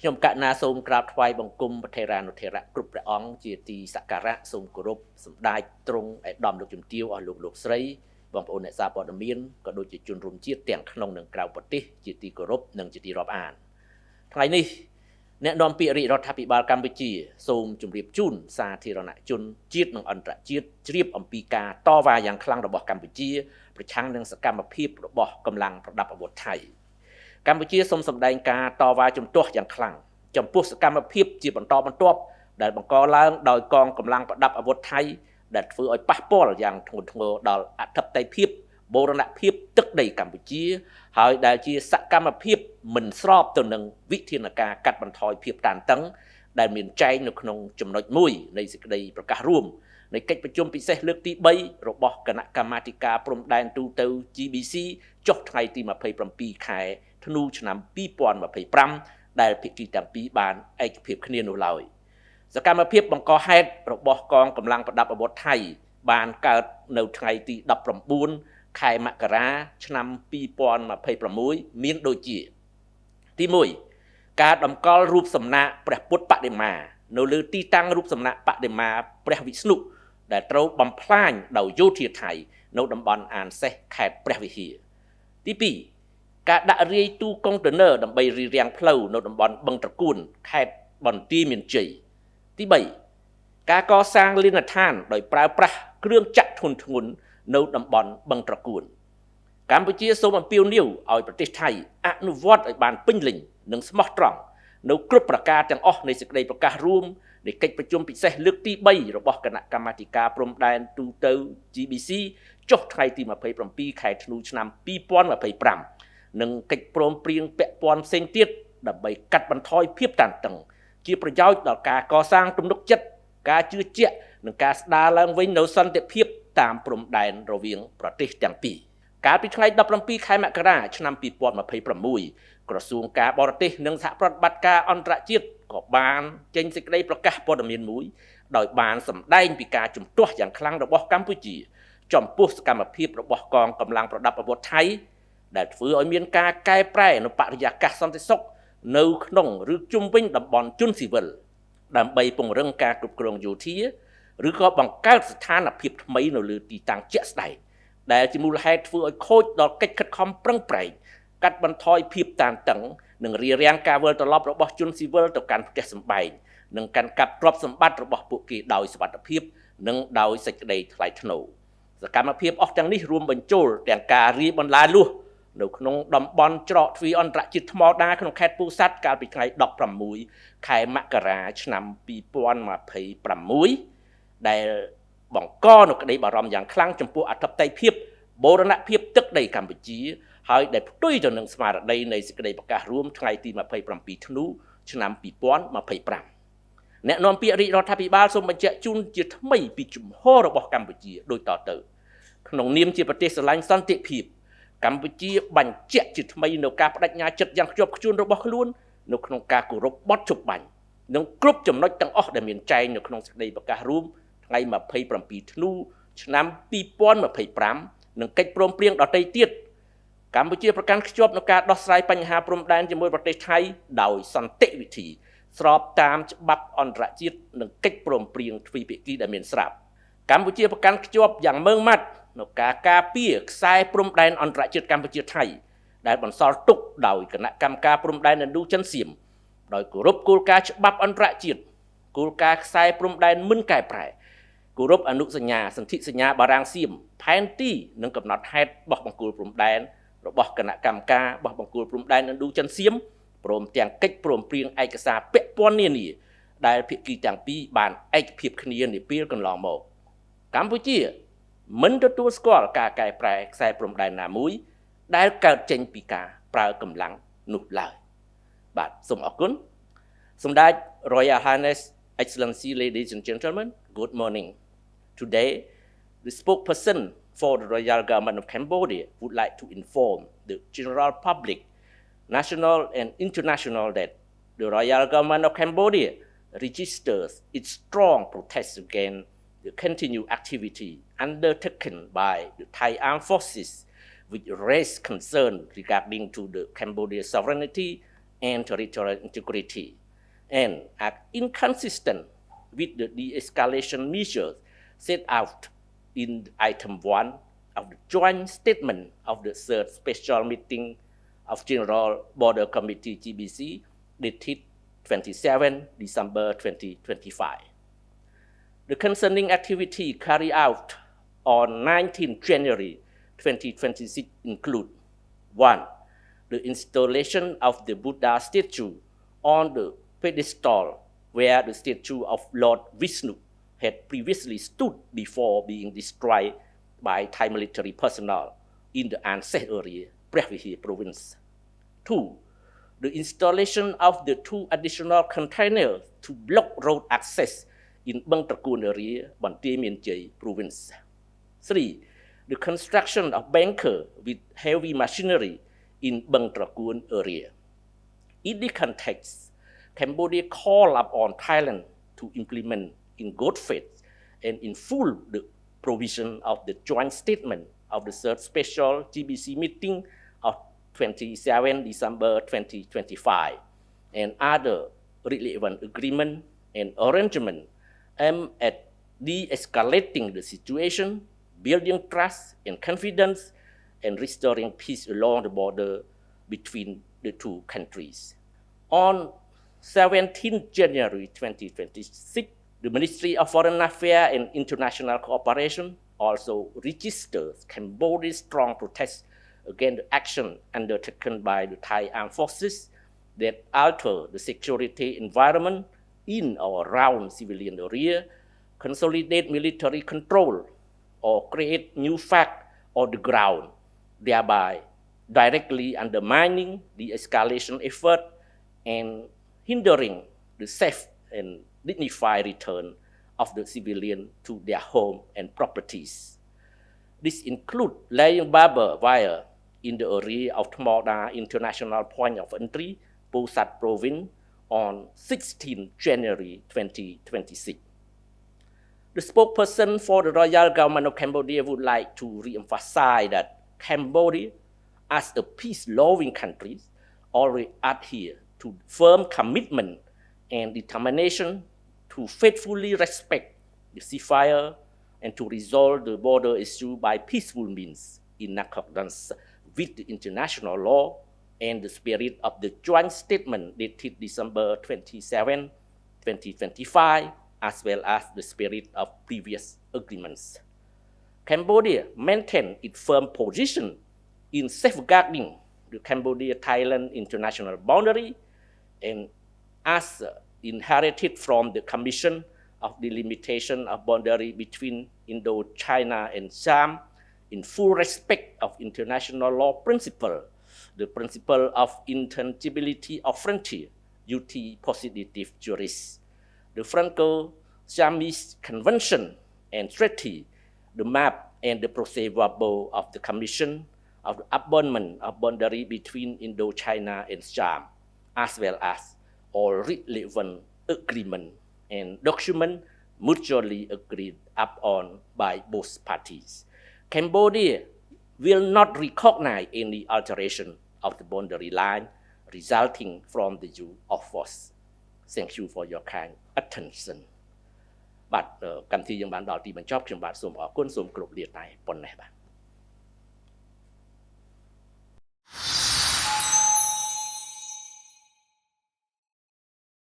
ខ្ញុំកណាសូមក្រាបថ្វាយបង្គំប្រធេរានុធេរៈគ្រប់ព្រះអង្គជាទីសក្ការៈសូមគោរពសម្ដេចទ្រង់ឯកឧត្តមលោកជំទាវអស់លោកស្រីបងប្អូនអ្នកសារព័ត៌មានក៏ដូចជាជនរួមជាតិទាំងក្នុងនិងក្រៅប្រទេសជាទីគោរពនិងជាទីរាប់អានថ្ងៃនេះអ្នកនាំពាក្យរាជរដ្ឋាភិបាលកម្ពុជាសូមជម្រាបជូនសាធារណជនជាតិនិងអន្តរជាតិជ្រាបអំពីការតវ៉ាយ៉ាងខ្លាំងរបស់កម្ពុជាប្រឆាំងនឹងសកម្មភាពរបស់កម្លាំងប្រដាប់អាវុធថៃកម្ពុជាសូមសម្ដែងការតវ៉ាជំទាស់យ៉ាងខ្លាំងចំពោះសកម្មភាពជាបន្តបន្ទាប់ដែលបង្កឡើងដោយកងកម្លាំងប្រដាប់អាវុធថៃដែលធ្វើឲ្យប៉ះពាល់យ៉ាងធ្ងន់ធ្ងរដល់អធិបតេយ្យភាពបូរណភាពទឹកដីកម្ពុជាហើយដែលជាសកម្មភាពមិនស្របទៅនឹងវិធានការកាត់បន្ថយភាពតានតឹងដែលមានចែងនៅក្នុងចំណុចមួយនៃសេចក្តីប្រកាសរួមនៃកិច្ចប្រជុំពិសេសលើកទី3របស់គណៈកម្មាធិការព្រំដែនទូទៅ GBC ចុះថ្ងៃទី27ខែធ្នូឆ្នាំ2025ដែលភាគីទាំងពីរបានឯកភាពគ្នានោះឡើយសកម្មភាពបង្កហេតុរបស់កងកម្លាំងប្រដាប់អាវុធថៃបានកើតនៅថ្ងៃទី19ខែមករាឆ្នាំ2026មានដូចជាទី1ការតម្កល់រូបសំណាកព្រះពុទ្ធបដិមានៅលើទីតាំងរូបសំណាកបដិមាព្រះវិស្ណុដែលត្រូវបំផ្លាញដោយយោធាថៃនៅតំបន់អានសេះខេត្តព្រះវិហារទី2ការដាក់រាយទូកុងតឺន័រដើម្បីរារាំងផ្លូវនៅតំបន់បឹងត្រកួនខេត្តបន្ទាយមានជ័យទី3ការកសាងលីនដ្ឋានដោយប្រើប្រាស់គ្រឿងចាក់ធុនធ្ងន់នៅតំបន់បឹងត្រកួនកម្ពុជាសូមអំពាវនាវឲ្យប្រទេសថៃអនុវត្តឲ្យបានពេញលេញនិងស្មោះត្រង់នៅគ្រប់ប្រការទាំងអស់នៃសេចក្តីប្រកាសរួមនៃកិច្ចប្រជុំពិសេសលើកទី3របស់គណៈកម្មាធិការព្រំដែនទូទៅ GBC ចុះថ្ងៃទី27ខែធ្នូឆ្នាំ2025និងកិច្ចព្រមព្រៀងពាក់ព័ន្ធផ្សេងទៀតដើម្បីកាត់បន្ថយភាពតានតឹងជាប្រយោជន៍ដល់ការកសាងទំនុកចិត្តការជឿជាក់និងការស្ដារឡើងវិញនូវសន្តិភាពតាមព្រំដែនរវាងប្រទេសទាំងពីរកាលពីថ្ងៃ17ខែមករាឆ្នាំ2026ក្រសួងការបរទេសនិងសហប្រតិបត្តិការអន្តរជាតិក៏បានចេញសេចក្តីប្រកាសព័ត៌មានមួយដោយបានសម្ដែងពីការជំទាស់យ៉ាងខ្លាំងរបស់កម្ពុជាចំពោះសកម្មភាពរបស់កងកម្លាំងប្រដាប់អាវុធថៃដែលធ្វើឲ្យមានការកែប្រែនៅបរិយាកាសសន្តិសុខនៅក្នុងឬជុំវិញតំបន់ជនស៊ីវិលដើម្បីពង្រឹងការគ្រប់គ្រងយោធាឬក៏បង្កើតស្ថានភាពថ្មីនៅលើទីតាំងជាក់ស្ដែងដែលជាមូលហេតុធ្វើឲ្យខូចដល់កិច្ចខិតខំប្រឹងប្រែងកាត់បន្ថយភាពតានតឹងនិងរារាំងការវិលត្រឡប់របស់ជនស៊ីវិលទៅកាន់ផ្ទះសម្បែងនិងកាន់កាប់ទ្រព្យសម្បត្តិរបស់ពួកគេដោយសុវត្ថិភាពនិងដោយសេចក្តីថ្លៃថ្នូរសកម្មភាពអស់ទាំងនេះរួមបញ្ចូលទាំងការរាយបន្លាលួសនៅក្នុងតំបន់ច្រកទ្វារអន្តរជាតិថ្មដាក្នុងខេត្តពោធិ៍សាត់កាលពីថ្ងៃ16ខែមករាឆ្នាំ2026ដែលបង្កនូវក្តីបារម្ភយ៉ាងខ្លាំងចំពោះអធិបតេយ្យភាពបូរណភាពទឹកដីកម្ពុជាហើយដែលផ្ទុយទៅនឹងស្មារតីនៃសេចក្តីប្រកាសរួមថ្ងៃទី27ធ្នូឆ្នាំ2025អ្នកនាំពាក្យរាជរដ្ឋាភិបាលសូមបញ្ជាក់ជូនជាថ្មីពីជំហររបស់កម្ពុជាដូចតទៅក្នុងនាមជាប្រទេសស្រឡាញ់សន្តិភាពកម្ពុជាបញ្ជាក់ជាថ្មីនៅការបដិញ្ញាចិត្តយ៉ាងខ្ជាប់ខ្ជួនរបស់ខ្លួននៅក្នុងការគោរពបទជបាញ់និងគ្រប់ចំណុចទាំងអស់ដែលមានចែងនៅក្នុងសេចក្តីប្រកាសរួមថ្ងៃ27ធ្នូឆ្នាំ2025និងកិច្ចព្រមព្រៀងដទៃទៀតកម្ពុជាប្រកាន់ខ្ជាប់នូវការដោះស្រាយបញ្ហាព្រំដែនជាមួយប្រទេសថៃដោយសន្តិវិធីស្របតាមច្បាប់អន្តរជាតិនិងកិច្ចព្រមព្រៀងទ្វេភាគីដែលមានស្រាប់កម្ពុជាប្រកាន់ខ្ជាប់យ៉ាងម៉ឺងម៉ាត់នៅការការពារខ្សែព្រំដែនអន្តរជាតិកម្ពុជាថៃដែលបន្សល់ទុកដោយគណៈកម្មការព្រំដែនឥណ្ឌូចិនសៀមដោយគោរពគោលការណ៍ច្បាប់អន្តរជាតិគោលការណ៍ខ្សែព្រំដែនមិនកែប្រែគោរពអនុសញ្ញាសន្ធិសញ្ញាបារាំងសៀមផែនទីនិងកំណត់ហេតុបោះបង្គោលព្រំដែនរបស់គណៈកម្មការបោះបង្គោលព្រំដែនឥណ្ឌូចិនសៀមព្រមទាំងកិច្ចព្រមព្រៀងឯកសារពាក់ព័ន្ធនានាដែលភាគីទាំងពីរបានឯកភាពគ្នានាពេលកន្លងមកកម្ពុជាមិនទទួលស្គាល់ការកែប្រែខ្សែព្រំដែនណាមួយដែលកើតចេញពីការប្រើកម្លាំងនោះឡើយបាទសូមអរគុណសម្ដេច Royal Highness Excellency ladies and gentlemen good morning today the spokesperson for the Royal Government of Cambodia would like to inform the general public national and international that the Royal Government of Cambodia registers its strong protest against the continued activity undertaken by the Thai Armed Forces which raise concern regarding to the Cambodia sovereignty and territorial integrity, and are inconsistent with the de-escalation measures set out in item 1 of the joint statement of the third special meeting of General Border Committee GBC dated 27 December 2025. The concerning activity carried out on 19 January 2026 include 1. The installation of the Buddha statue on the pedestal where the statue of Lord Vishnu had previously stood before being destroyed by Thai military personnel in the unsafe area, Previhi province. 2. The installation of the 2 additional containers to block road access in Bang Trakun area, Banteay Mean Chey province. 3. The construction of bunker with heavy machinery in Bang Trakun area. In the context, Cambodia called upon Thailand to implement in good faith and in full the provision of the joint statement of the third special GBC meeting of 27 December 2025 and other relevant agreement and arrangement aimed at de-escalating the situation, building trust and confidence, and restoring peace along the border between the 2 countries. On 17 January 2026, the Ministry of Foreign Affairs and International Cooperation also registered Cambodia's strong protest against the action undertaken by the Thai armed forces that alter the security environment in or around civilian area, consolidate military control, or create new fact on the ground, thereby directly undermining the escalation effort and hindering the safe and dignified return of the civilian to their home and properties. This includes laying barbed wire in the area of Tmorda International Point of Entry, Pusat Province, on 16 January 2026. The spokesperson for the Royal Government of Cambodia would like to re-emphasize that Cambodia, as a peace-loving country, already adhere to firm commitment and determination to faithfully respect the ceasefire and to resolve the border issue by peaceful means in accordance with the international law and the spirit of the joint statement dated December 27, 2025, as well as the spirit of previous agreements. Cambodia maintained its firm position in safeguarding the Cambodia-Thailand international boundary and as inherited from the Commission of Delimitation of Boundary between Indochina and Siam in full respect of international law principle, the principle of intangibility of frontier, ut positive juris, the Franco-Siamese Convention and Treaty, the map and the procès-verbal of the Commission of the abandonment of boundary between Indochina and Siam, as well as all relevant agreement and document mutually agreed upon by both parties. Cambodia will not recognize any alteration of the boundary line resulting from the use of force. Thank you for your kind attention. បាទកម្មវិធីយើងបានដល់ទីបញ្ចប់ខ្ញុំបាទសូមអរគុណសូមគោរពលាតែប៉ុណ្ណេះបាទ